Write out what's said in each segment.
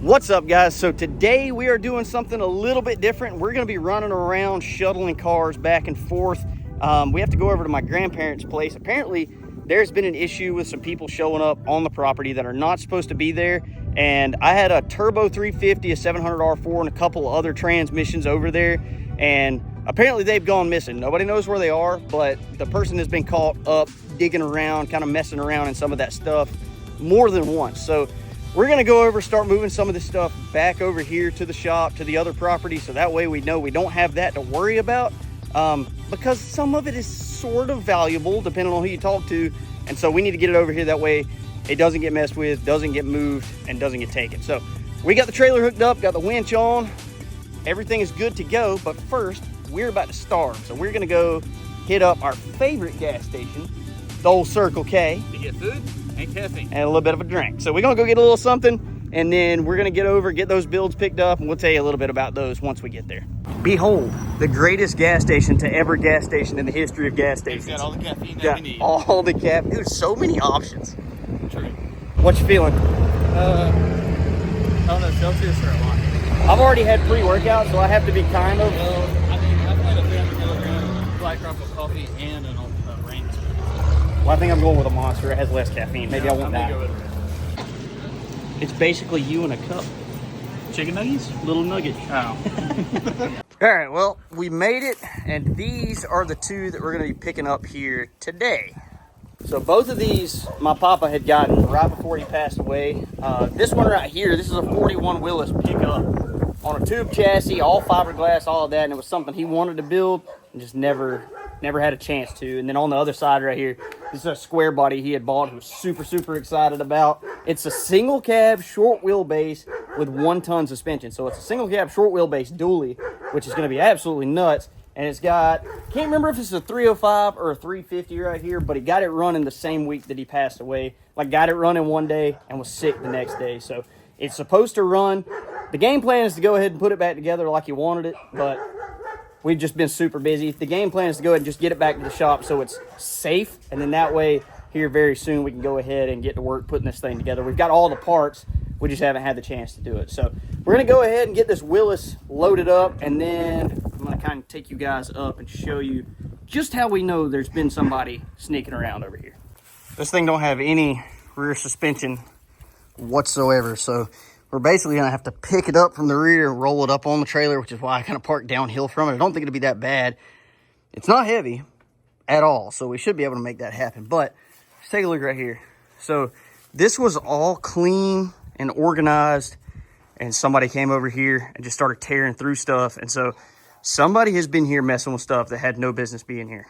What's up, guys? So today we are doing something a little bit different. We're going to be running around shuttling cars back and forth. We have to go over to my grandparents' place. Apparently there's been an issue with some people showing up on the property that are not supposed to be there, and I had a turbo 350, a 700 R4, and a couple of other transmissions over there, and apparently they've gone missing. Nobody knows where they are, but the person has been caught up digging around, kind of messing around in some of that stuff more than once. So we're gonna go over, start moving some of this stuff back over here to the shop, to the other property, so that way we know we don't have that to worry about, because some of it is sort of valuable depending on who you talk to, and so we need to get it over here. That way it doesn't get messed with, doesn't get moved, and doesn't get taken. So we got the trailer hooked up, got the winch on, everything is good to go, but first we're about to starve. So we're gonna go hit up our favorite gas station, the old Circle K, to get food and caffeine and a little bit of a drink. So we're gonna go get a little something, and then we're gonna get over, get those builds picked up, and we'll tell you a little bit about those once we get there. Behold, the greatest gas station to ever gas station in the history of gas stations. It's got all the caffeine that we need. All the dude, so many options. True. What you feeling? I don't know, Celsius or a lot. I've already had pre-workout, so I have to be kind of. Well, I mean, I've had a 300 milligram black truffle coffee and an rain. Well, I think I'm going with a Monster. It has less caffeine. Maybe I won't die. Go with It's basically you in a cup. chicken nuggets? Little nugget. Oh. All right, well, we made it, and these are the two that we're going to be picking up here today. So both of these, my papa had gotten right before he passed away. This one right here, this is a 41 Willis pickup on a tube chassis, all fiberglass, all of that, and it was something he wanted to build and just never had a chance to. And then on the other side right here, this is a Squarebody he had bought, he was super excited about. It's a single cab, short wheelbase with 1-ton suspension. So it's a single cab, short wheelbase dually, which is going to be absolutely nuts. And it's got, can't remember if it's a 305 or a 350 right here, but he got it running the same week that he passed away. Like, got it running one day and was sick the next day. So it's supposed to run. The game plan is to go ahead and put it back together like you wanted it, but we've just been super busy. The game plan is to go ahead and just get it back to the shop so it's safe, and then that way here very soon we can go ahead and get to work putting this thing together. We've got all the parts, we just haven't had the chance to do it. So we're gonna go ahead and get this Willis loaded up, and then I'm gonna kind of take you guys up and show you just how we know there's been somebody sneaking around over here. This thing don't have any rear suspension whatsoever, so we're basically gonna have to pick it up from the rear and roll it up on the trailer, which is why I kind of parked downhill from it. I don't think it'll be that bad. It's not heavy at all, so we should be able to make that happen. But let's take a look right here. So this was all clean and organized, and somebody came over here and just started tearing through stuff. And so somebody has been here messing with stuff that had no business being here.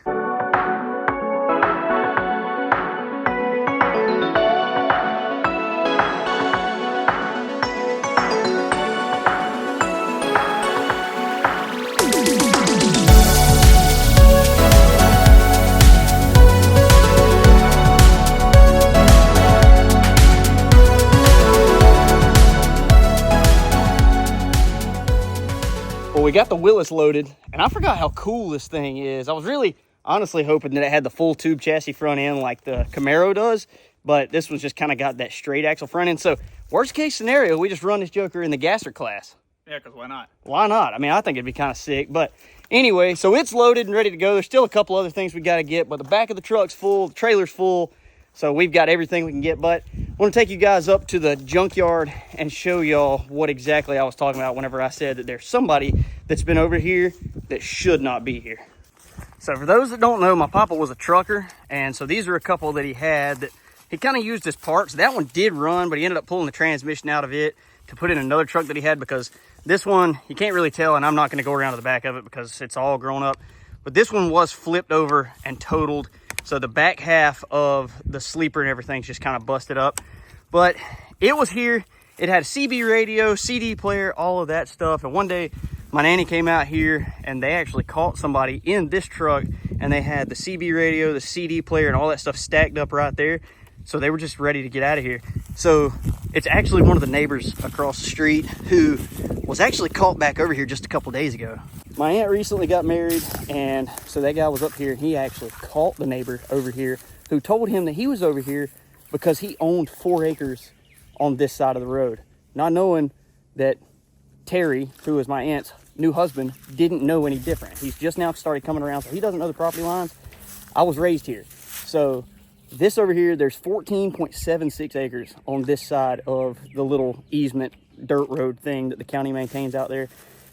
We got the Willis loaded, and I forgot how cool this thing is. I was really honestly hoping that it had the full tube chassis front end like the Camaro does, but this one's just kind of got that straight axle front end. So worst case scenario, we just run this joker in the gasser class. Yeah, because why not? Why not? I mean, I think it'd be kind of sick. But anyway, so it's loaded and ready to go. There's still a couple other things we got to get, but the back of the truck's full, the trailer's full, so we've got everything we can get. But I want to take you guys up to the junkyard and show y'all what exactly I was talking about whenever I said that there's somebody that's been over here that should not be here. So for those that don't know, my papa was a trucker, and so these are a couple that he had that he kind of used as parts. That one did run, but he ended up pulling the transmission out of it to put in another truck that he had, because this one, you can't really tell, and I'm not going to go around to the back of it because it's all grown up, but this one was flipped over and totaled. So the back half of the sleeper and everything's just kind of busted up. But it was here. It had a CB radio, CD player, all of that stuff. And one day, my nanny came out here and they actually caught somebody in this truck, and they had the CB radio, the CD player, and all that stuff stacked up right there. So they were just ready to get out of here. So it's actually one of the neighbors across the street who was actually caught back over here just a couple days ago. My aunt recently got married, and so that guy was up here, and he actually caught the neighbor over here who told him that he was over here because he owned 4 acres on this side of the road, not knowing that Terry, who is my aunt's new husband, didn't know any different. He's just now started coming around, so he doesn't know the property lines. I was raised here. So this over here, there's 14.76 acres on this side of the little easement dirt road thing that the county maintains out there.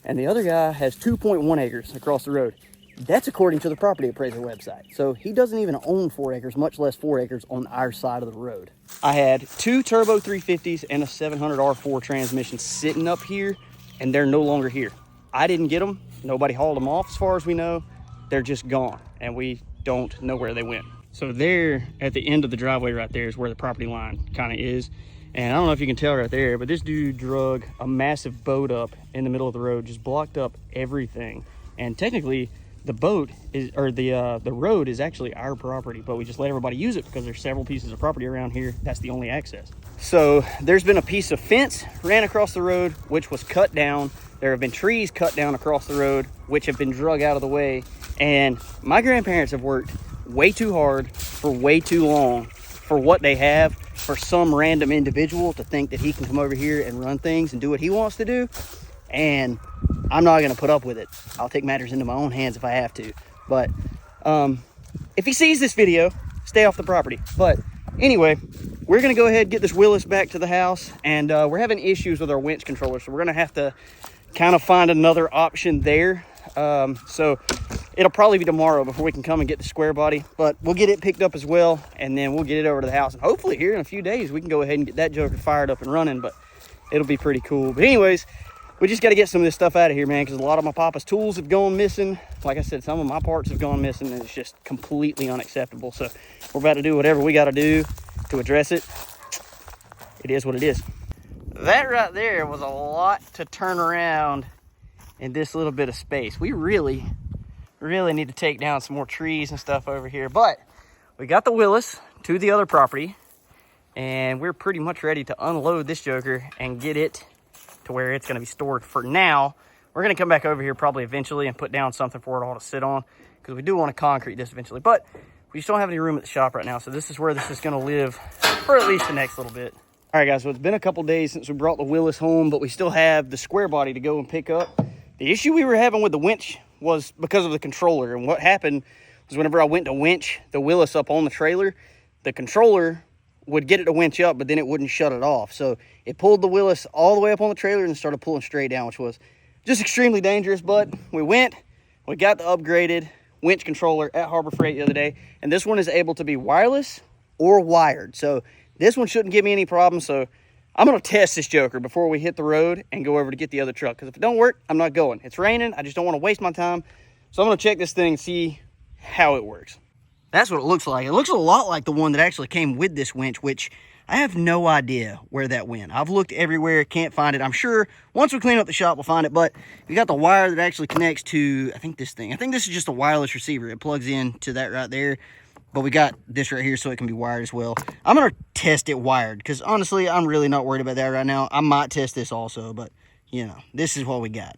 And the other guy has 2.1 acres across the road. That's according to the property appraiser website. So he doesn't even own 4 acres, much less 4 acres on our side of the road. I had 2 turbo 350s and a 700 R4 transmission sitting up here, and they're no longer here. I didn't get them. Nobody hauled them off as far as we know. They're just gone, and we don't know where they went. So there at the end of the driveway right there is where the property line kind of is. And I don't know if you can tell right there, but this dude drug a massive boat up in the middle of the road, just blocked up everything. And technically the boat is, or the road is actually our property, but we just let everybody use it because there's several pieces of property around here. That's the only access. So there's been a piece of fence ran across the road, which was cut down. There have been trees cut down across the road, which have been drug out of the way. And my grandparents have worked way too hard for way too long for what they have, for some random individual to think that he can come over here and run things and do what he wants to do. And I'm not going to put up with it. I'll take matters into my own hands if I have to. But if he sees this video, stay off the property. But anyway, we're going to go ahead and get this Willis back to the house. And we're having issues with our winch controller, so we're going to have to kind of find another option there. So it'll probably be tomorrow before we can come and get the Squarebody, but we'll get it picked up as well, and then we'll get it over to the house, and hopefully here in a few days we can go ahead and get that joker fired up and running. But it'll be pretty cool. But anyways, we just got to get some of this stuff out of here, man, because a lot of my papa's tools have gone missing. Like I said, some of my parts have gone missing, and it's just completely unacceptable. So we're about to do whatever we got to do to address it. It is what it is. That right there was a lot to turn around in this little bit of space. We really need to take down some more trees and stuff over here, but we got the Willis to the other property, and we're pretty much ready to unload this joker and get it to where it's going to be stored. For now, we're going to come back over here probably eventually and put down something for it all to sit on, because we do want to concrete this eventually, but we just don't have any room at the shop right now. So this is where this is going to live for at least the next little bit. All right, guys, so it's been a couple days since we brought the Willis home, but we still have the Squarebody to go and pick up. The issue we were having with the winch was because of the controller. And what happened was whenever I went to winch the Willis up on the trailer, the controller would get it to winch up, but then it wouldn't shut it off. So it pulled the Willis all the way up on the trailer and started pulling straight down, which was just extremely dangerous. But we got the upgraded winch controller at Harbor Freight the other day. And this one is able to be wireless or wired. So this one shouldn't give me any problems. So I'm going to test this joker before we hit the road and go over to get the other truck. Because if it don't work, I'm not going. It's raining. I just don't want to waste my time. So I'm going to check this thing and see how it works. That's what it looks like. It looks a lot like the one that actually came with this winch, which I have no idea where that went. I've looked everywhere, can't find it. I'm sure once we clean up the shop, we'll find it. But you got the wire that actually connects to, I think this is just a wireless receiver. It plugs in to that right there. But we got this right here so it can be wired as well. I'm going to test it wired because honestly, I'm really not worried about that right now. I might test this also, but you know, this is what we got.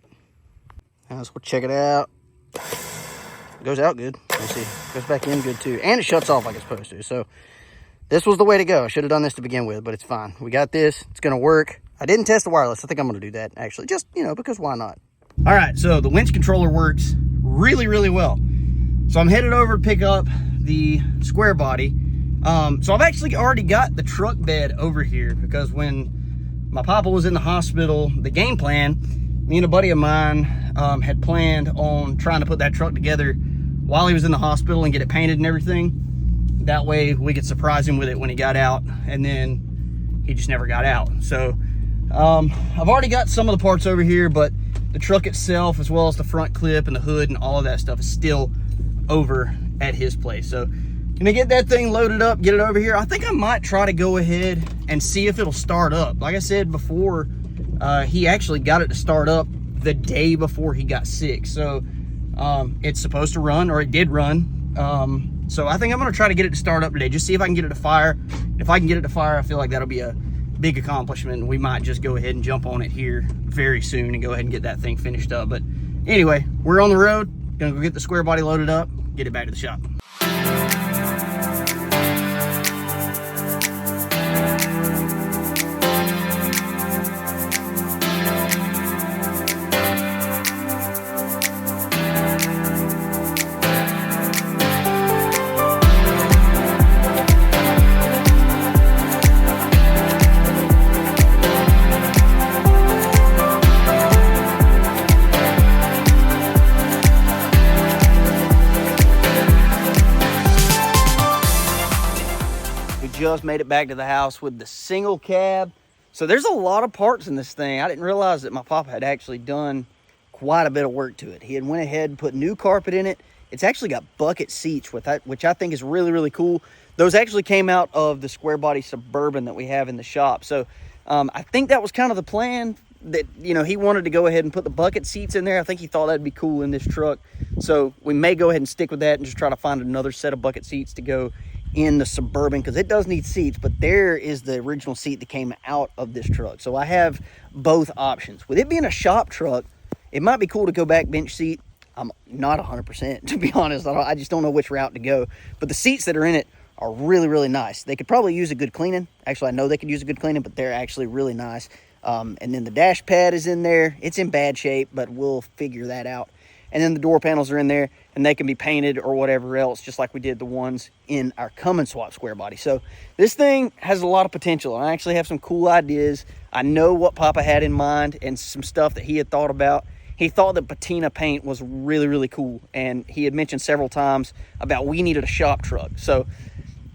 Now let's go check it out. It goes out good. Let's see. It goes back in good too. And it shuts off like it's supposed to. So this was the way to go. I should have done this to begin with, but it's fine. We got this. It's going to work. I didn't test the wireless. I think I'm going to do that actually. Just, you know, because why not? All right. So the winch controller works really, really well. So I'm headed over to pick up the Squarebody. So I've actually already got the truck bed over here because when my papa was in the hospital, the game plan, me and a buddy of mine had planned on trying to put that truck together while he was in the hospital and get it painted and everything. That way we could surprise him with it when he got out, and then he just never got out. So I've already got some of the parts over here, but the truck itself, as well as the front clip and the hood and all of that stuff, is still over at his place. So gonna get that thing loaded up, get it over here. I think I might try to go ahead and see if it'll start up. Like I said before, he actually got it to start up the day before he got sick. So it's supposed to run, or it did run. So I think I'm gonna try to get it to start up today, just see if I can get it to fire. If I can get it to fire, I feel like that'll be a big accomplishment. We might just go ahead and jump on it here very soon and go ahead and get that thing finished up. But anyway, we're on the road. Gonna go get the Squarebody loaded up, get it back to the shop. just made it back to the house with the single cab. So there's a lot of parts in this thing. I didn't realize that my papa had actually done quite a bit of work to it. He had went ahead and put new carpet in it. It's actually got bucket seats with that, which I think is really, really cool. Those actually came out of the Squarebody Suburban that we have in the shop. So I think that was kind of the plan, that, you know, he wanted to go ahead and put the bucket seats in there. I think he thought that'd be cool in this truck. So we may go ahead and stick with that and just try to find another set of bucket seats to go in the Suburban, because it does need seats, but there is the original seat that came out of this truck. So I have both options. With it being a shop truck, it might be cool to go back bench seat. I'm not 100%, to be honest. I just don't know which route to go. But the seats that are in it are really, really nice. They could probably use a good cleaning. Actually, I know they could use a good cleaning, but they're actually really nice. And then the dash pad is in there. It's in bad shape, but we'll figure that out. And then the door panels are in there, and they can be painted or whatever else, just like we did the ones in our come and swap Squarebody. So this thing has a lot of potential, and I actually have some cool ideas. I know what Papa had in mind and some stuff that he had thought about. He thought that patina paint was really, really cool, and he had mentioned several times about we needed a shop truck. So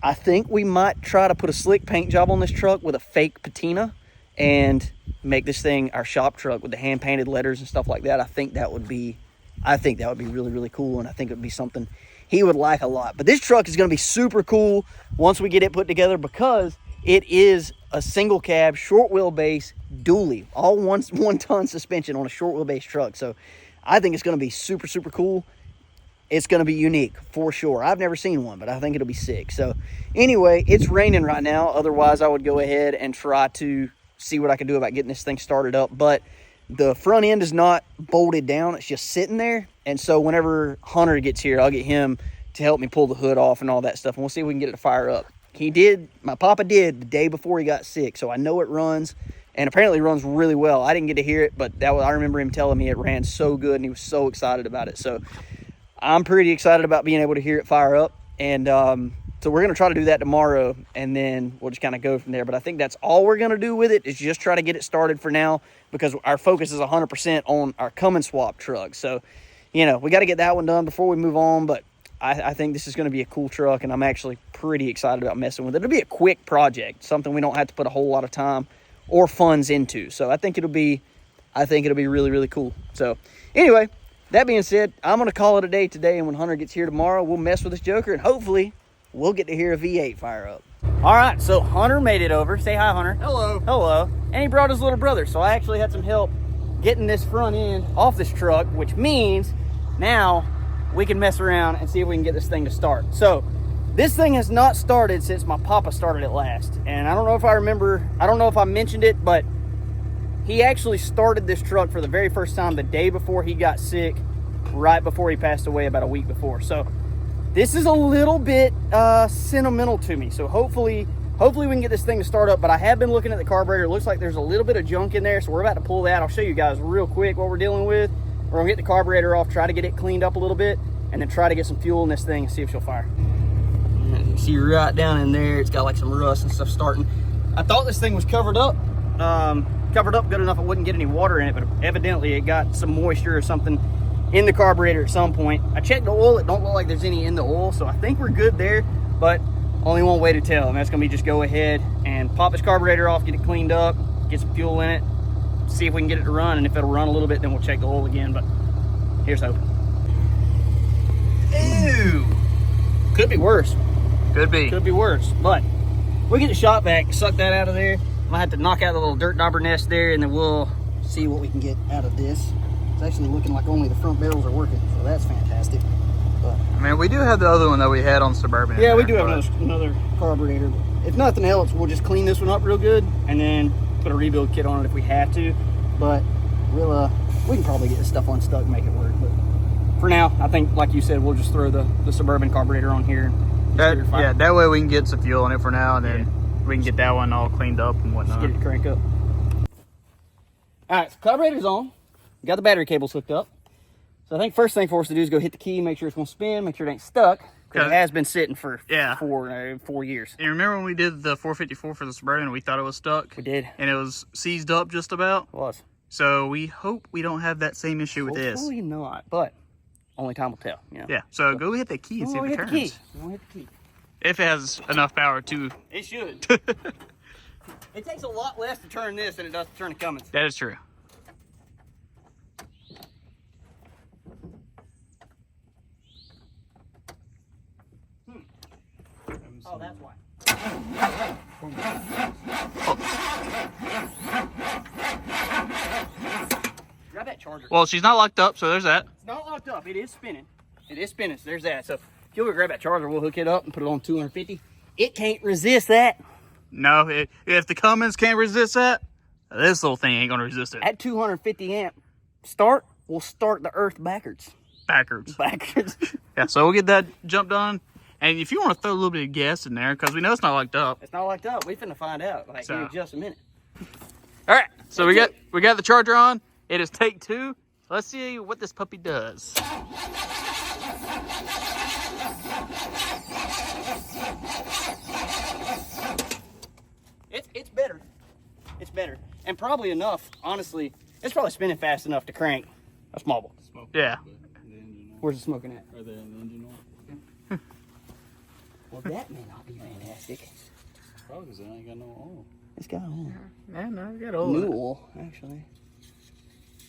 I think we might try to put a slick paint job on this truck with a fake patina and make this thing our shop truck with the hand painted letters and stuff like that. I think that would be really, really cool, and I think it would be something he would like a lot. But this truck is going to be super cool once we get it put together, because it is a single cab, short wheelbase, dually, all one ton suspension on a short wheelbase truck. So I think it's going to be super, super cool. It's going to be unique for sure. I've never seen one, but I think it'll be sick. So anyway, it's raining right now. Otherwise, I would go ahead and try to see what I can do about getting this thing started up. But the front end is not bolted down. It's just sitting there. And so whenever Hunter gets here, I'll get him to help me pull the hood off and all that stuff. And we'll see if we can get it to fire up. My papa did the day before he got sick. So I know it runs, and apparently runs really well. I didn't get to hear it, but I remember him telling me it ran so good, and he was so excited about it. So I'm pretty excited about being able to hear it fire up. And so we're going to try to do that tomorrow, and then we'll just kind of go from there. But I think that's all we're going to do with it, is just try to get it started for now, because our focus is 100% on our come and swap truck. So, you know, we got to get that one done before we move on. But I think this is going to be a cool truck, and I'm actually pretty excited about messing with it. It'll be a quick project, something we don't have to put a whole lot of time or funds into. So I think it'll be really, really cool. So anyway, that being said, I'm going to call it a day today, and when Hunter gets here tomorrow, we'll mess with this joker, and hopefully we'll get to hear a V8 fire up. All right, so Hunter made it over. Say hi, Hunter. Hello. Hello. And he brought his little brother, so I actually had some help getting this front end off this truck, which means now we can mess around and see if we can get this thing to start. So this thing has not started since my papa started it last. And I don't know if I mentioned it, but he actually started this truck for the very first time the day before he got sick, right before he passed away about a week before. So this is a little bit sentimental to me. So hopefully we can get this thing to start up. But I have been looking at the carburetor. It looks like there's a little bit of junk in there, so we're about to pull that. I'll show you guys real quick what we're dealing with. We're gonna get the carburetor off, try to get it cleaned up a little bit, and then try to get some fuel in this thing and see if she'll fire. And you can see right down in there, it's got like some rust and stuff starting. I thought this thing was covered up good enough it wouldn't get any water in it, but evidently it got some moisture or something in the carburetor at some point. I checked the oil. It don't look like there's any in the oil, so I think we're good there, but only one way to tell, and that's gonna be just go ahead and pop this carburetor off, get it cleaned up, get some fuel in it, see if we can get it to run, and if it'll run a little bit, then we'll check the oil again. But here's hoping. Ew! Could be worse. Could be worse, but we'll get the shop vac, suck that out of there. I'm gonna have to knock out the little dirt dauber nest there, and then we'll see what we can get out of this. It's actually looking like only the front barrels are working, so that's fantastic. But I mean, we do have the other one that we had on Suburban. Yeah, we do have another carburetor. If nothing else, we'll just clean this one up real good, and then put a rebuild kit on it if we have to. But we can probably get this stuff unstuck and make it work. But for now, I think, like you said, we'll just throw the Suburban carburetor on here. Yeah, that way we can get some fuel in it for now, and then we can get that one all cleaned up and whatnot. Just get it to crank up. All right, so carburetor's on. Got the battery cables hooked up. So I think first thing for us to do is go hit the key, make sure it's going to spin, make sure it ain't stuck. Because it has been sitting for 4 years. And remember when we did the 454 for the Suburban, we thought it was stuck? We did. And it was seized up just about? It was. So we hope we don't have that same issue with this. Hopefully not, but only time will tell. You know? Yeah, so go hit the key and see if it turns. We'll hit the key. If it has enough power to. It should. It takes a lot less to turn this than it does to turn the Cummins. That is true. Oh, that's why. Grab that charger. Well, she's not locked up, so there's that. It's not locked up. It is spinning. It is spinning, so there's that. So if you'll go grab that charger, we'll hook it up and put it on 250. It can't resist that. No, if the Cummins can't resist that, this little thing ain't gonna resist it. At 250 amp start, we'll start the earth backwards. Backwards. Yeah, so we'll get that jump done. And if you want to throw a little bit of gas in there, because we know it's not locked up. It's not locked up. We finna find out like in just a minute. All right, so we got the charger on. It is take 2. Let's see what this puppy does. It's better. It's better. And probably enough, honestly, it's probably spinning fast enough to crank a small one. Yeah. Where's the smoking at? Right there in the engine oil. Well, that may not be fantastic. Probably because it ain't got no oil. It's got oil. Yeah, no, we got oil. New oil, actually.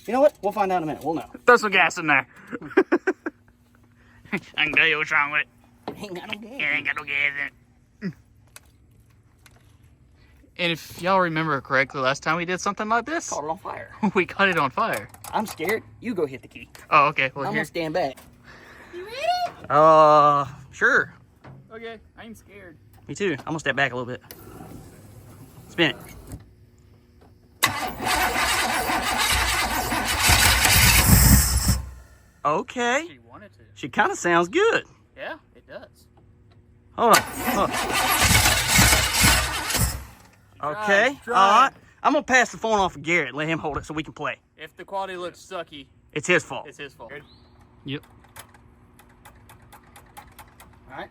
You know what? We'll find out in a minute. We'll know. Throw some gas in there. I can tell you what's wrong with it. Ain't got no gas. It ain't got no gas in it. And if y'all remember correctly, last time we did something like this, Caught it on fire. we caught it on fire. I'm scared. You go hit the key. Oh, okay. Well, I'm here. gonna stand back. You ready? Sure. Okay, I'm scared. Me too. I'm gonna step back a little bit. Spin it. Okay. She wanted to. She kind of sounds good. Yeah, it does. Hold on. Okay. Try. All right. I'm gonna pass the phone off to Garrett. Let him hold it so we can play. If the quality looks sucky, It's his fault. it's his fault. Yep. All right.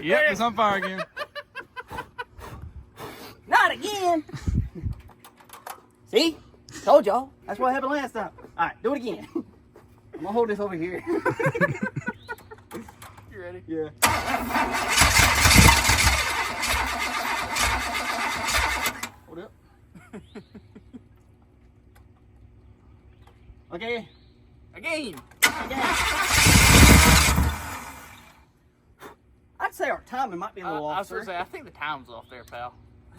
Yep, it's on fire again. Not again. See? Told y'all. That's what happened last time. All right, do it again. I'm gonna hold this over here. You ready? Yeah. Hold up. Okay. Again. I'd say our timing might be a little I off, was gonna sir. say, I think the time's off there, pal.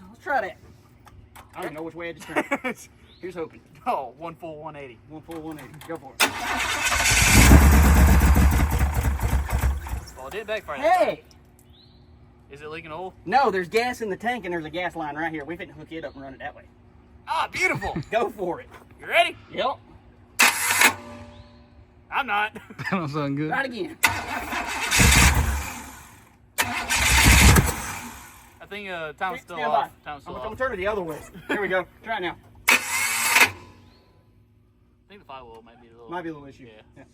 Let's try that. I don't even know which way I just turned. Here's hoping. Oh, one full 180. One full 180. Go for it. Well, it did backfire. that time. Hey! Is it leaking oil? No, there's gas in the tank and there's a gas line right here. We finna hook it up and run it that way. Ah, beautiful. Go for it. You ready? Yep. I'm not. That don't sound good. Try it again. I think time's still Stand off. by. Time's still I'm off. gonna turn it the other way. There we go. Try it now. I think the firewall might be a little. Might be a little issue. Yeah.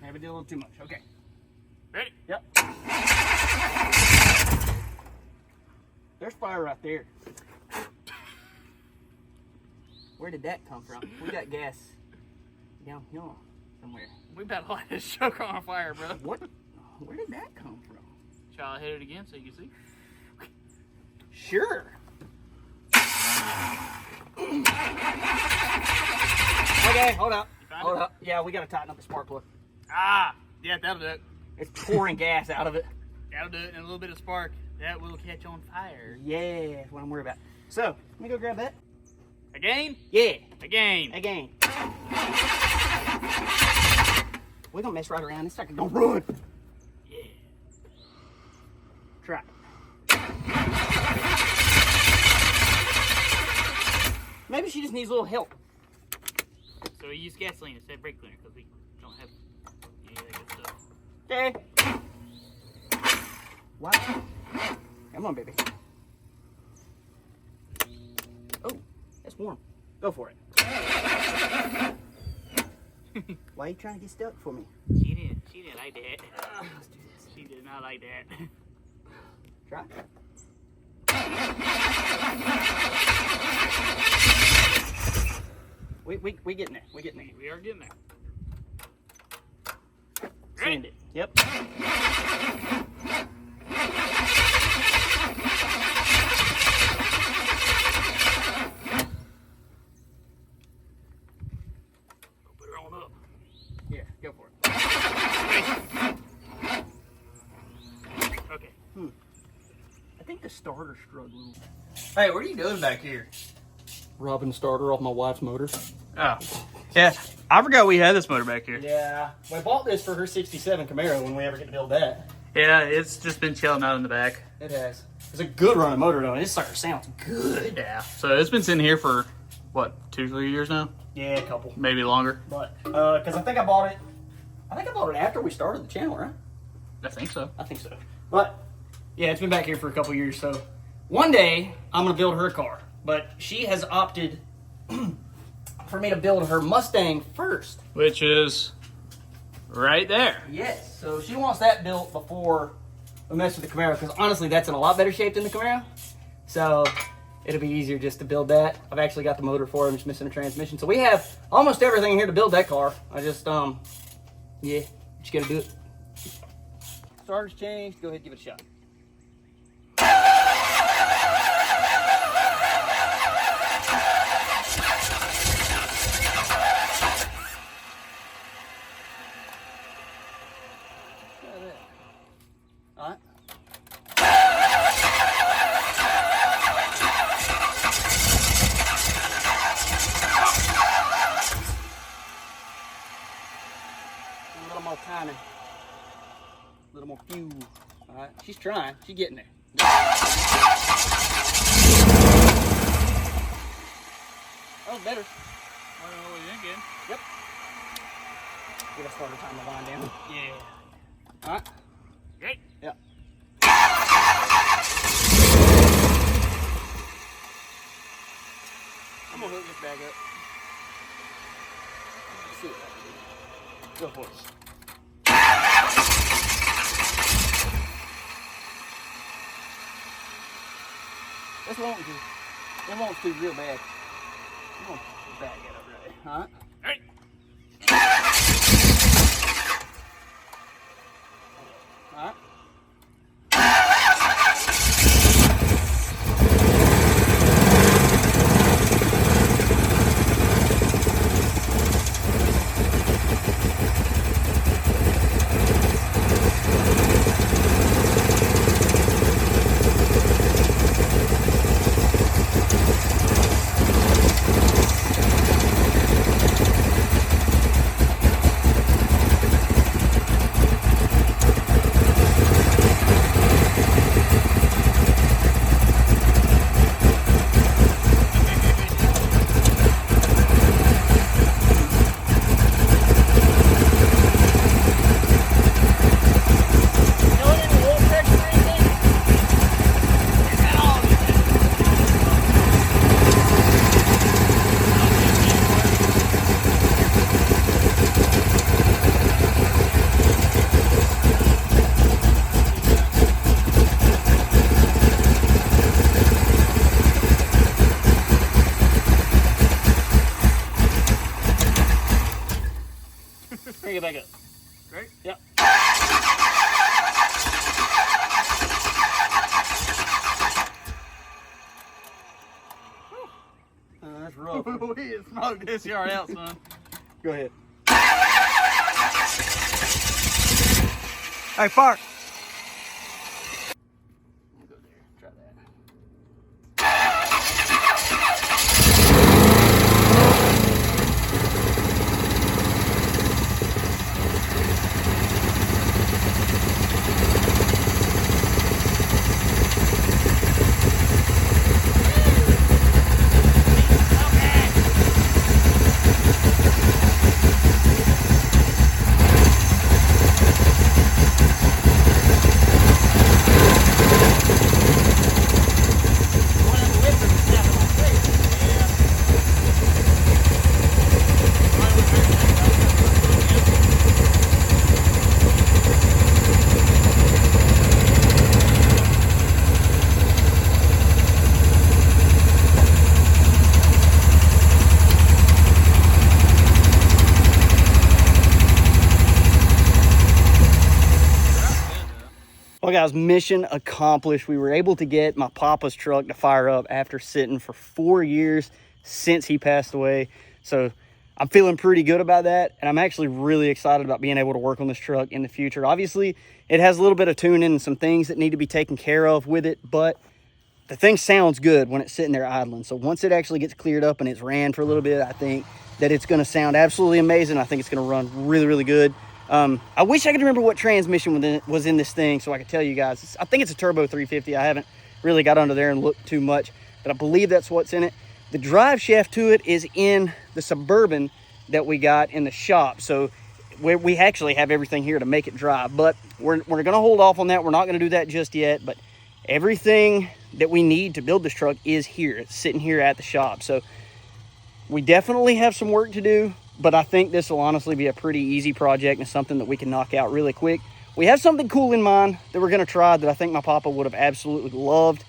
Maybe did a little too much. Okay. Ready? Yep. There's fire right there. Where did that come from? We got gas down here somewhere. We about to light this sugar on fire, bro. What? Where did that come from? Shall I hit it again so you can see? Sure. Okay, hold up. You found Hold it? up. Yeah, we gotta tighten up the spark plug. Ah, yeah, that'll do it. It's pouring gas out of it. That'll do it. And a little bit of spark. That will catch on fire. Yeah, that's what I'm worried about. So, let me go grab that. Again? Yeah, Again. again. We're gonna mess right around. This sucker gonna run. Yeah. Try it. Maybe she just needs a little help. So we use gasoline instead of brake cleaner because we don't have any of that good stuff. Okay. Wow. Come on, baby. Oh, that's warm. Go for it. Why are you trying to get stuck for me? She didn't like that. Let's do this. She did not like that. Try. We getting there. We getting there. We are getting there. Send it. Yep. Put her on up. Yeah, go for it. Okay. I think the starter's struggling. Hey, what are you doing back here? Robbing the starter off my wife's motor. Oh. Yeah, I forgot we had this motor back here. Yeah, we bought this for her 67 Camaro when we ever get to build that. Yeah, it's just been chilling out in the back. It has. It's a good running motor though. This sucker sounds good. Yeah. So it's been sitting here for, what, 2-3 years now? Yeah, a couple. Maybe longer. But, because I think I bought it after we started the channel, right? I think so. I think so. But, yeah, it's been back here for a couple years, so one day I'm going to build her a car. But she has opted for me to build her Mustang first. Which is right there. Yes, so she wants that built before we mess with the Camaro, because honestly, that's in a lot better shape than the Camaro. So it'll be easier just to build that. I've actually got the motor for it. I'm just missing a transmission. So we have almost everything here to build that car. I just, yeah, just gotta do it. Starter's changed. Go ahead and give it a shot. Alright. A little more timing. A little more fuel. Alright. She's trying. She's getting there. That was better. I don't know what you're thinking. Yep. Give us starter time to wind down. Yeah. Alright. Great. Yep. I'm gonna hook this bag up. Let's see what I can do. Go for it. This won't do real bad. I'm gonna bag it up right. Alright? Alright. Alright. Bring it back up. Right? Yep. That's rough. We smoked this yard out, son. Go ahead. Hey, Park. Go there. Try that. Well, guys, mission accomplished. We were able to get my papa's truck to fire up after sitting for 4 years since he passed away. So I'm feeling pretty good about that, and I'm actually really excited about being able to work on this truck in the future. Obviously, it has a little bit of tuning and some things that need to be taken care of with it, but the thing sounds good when it's sitting there idling. So once it actually gets cleared up and it's ran for a little bit, I think that it's going to sound absolutely amazing. I think it's going to run really, really good. I wish I could remember what transmission was in this thing so I could tell you guys. I think it's a turbo 350. I haven't really got under there and looked too much, but I believe that's what's in it. The drive shaft to it is in the Suburban that we got in the shop. So we actually have everything here to make it drive, but we're going to hold off on that. We're not going to do that just yet, but everything that we need to build this truck is here. It's sitting here at the shop. So we definitely have some work to do, but I think this will honestly be a pretty easy project and something that we can knock out really quick. We have something cool in mind that we're going to try that I think my papa would have absolutely loved,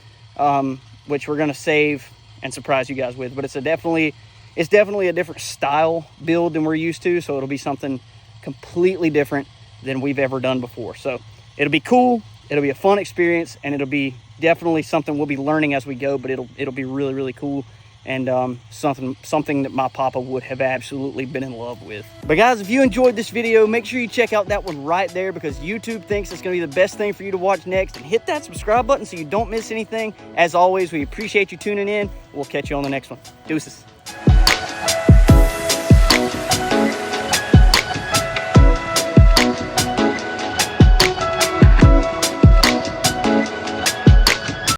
which we're going to save and surprise you guys with. But it's definitely a different style build than we're used to, so it'll be something completely different than we've ever done before. So it'll be cool, it'll be a fun experience, and it'll be definitely something we'll be learning as we go, but it'll be really, really cool. And something that my papa would have absolutely been in love with. But guys, if you enjoyed this video, make sure you check out that one right there, because YouTube thinks it's going to be the best thing for you to watch next. And hit that subscribe button so you don't miss anything. As always, we appreciate you tuning in. We'll catch you on the next one. Deuces.